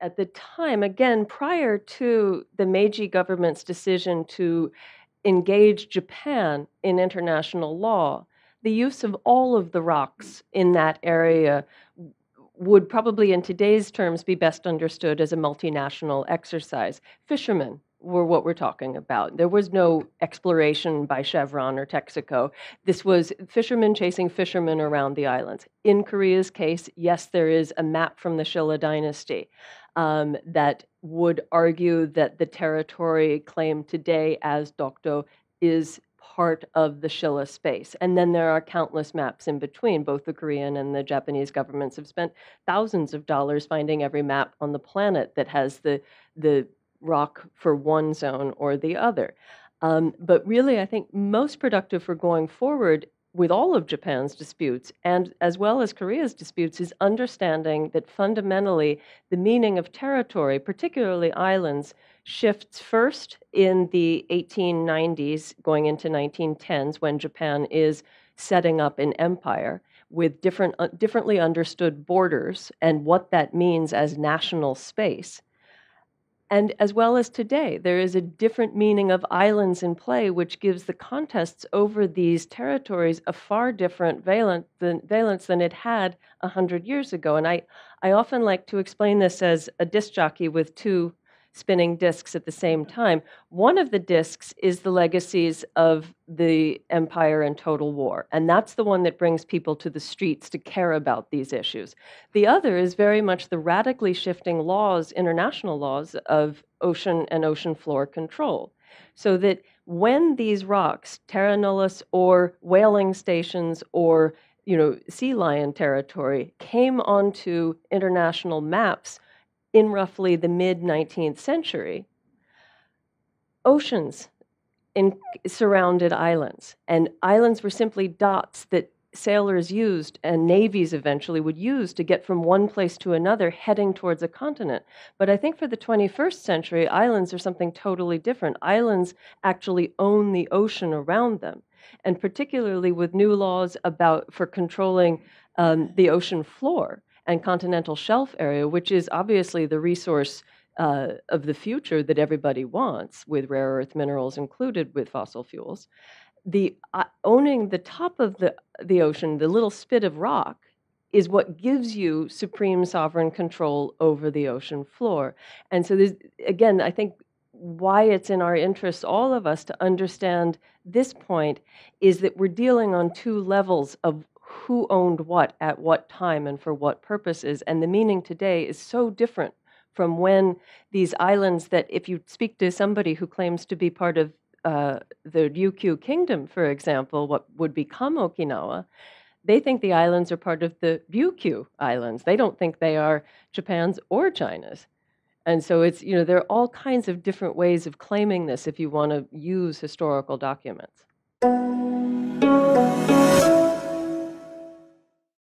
At the time, again, prior to the Meiji government's decision to engage Japan in international law, the use of all of the rocks in that area would probably, in today's terms, be best understood as a multinational exercise. Fishermen were what we're talking about. There was no exploration by Chevron or Texaco. This was fishermen chasing fishermen around the islands. In Korea's case, yes, there is a map from the Shilla dynasty that would argue that the territory claimed today as Dokdo is part of the Shilla space. And then there are countless maps in between. Both the Korean and the Japanese governments have spent thousands of dollars finding every map on the planet that has the rock for one zone or the other. But really, I think most productive for going forward with all of Japan's disputes and as well as Korea's disputes is understanding that fundamentally the meaning of territory, particularly islands, shifts first in the 1890s, going into 1910s, when Japan is setting up an empire with differently understood borders and what that means as national space. And as well as today, there is a different meaning of islands in play, which gives the contests over these territories a far different valence than it had 100 years ago. And I often like to explain this as a disc jockey with two spinning discs at the same time. One of the discs is the legacies of the empire and total war, and that's the one that brings people to the streets to care about these issues. The other is very much the radically shifting laws, international laws of ocean and ocean floor control. So that when these rocks, terra nullius or whaling stations or sea lion territory came onto international maps in roughly the mid-19th century, oceans surrounded islands, and islands were simply dots that sailors used and navies eventually would use to get from one place to another heading towards a continent. But I think for the 21st century, islands are something totally different. Islands actually own the ocean around them, and particularly with new laws for controlling the ocean floor and continental shelf area, which is obviously the resource of the future that everybody wants, with rare earth minerals included with fossil fuels. Owning the top of the ocean, the little spit of rock, is what gives you supreme sovereign control over the ocean floor. And so there's, again, I think why it's in our interest, all of us, to understand this point is that we're dealing on two levels of who owned what at what time and for what purposes. And the meaning today is so different from when these islands that, if you speak to somebody who claims to be part of the Ryukyu kingdom, for example, what would become Okinawa, they think the islands are part of the Ryukyu Islands. They don't think they are Japan's or China's. And so it's, there are all kinds of different ways of claiming this if you want to use historical documents.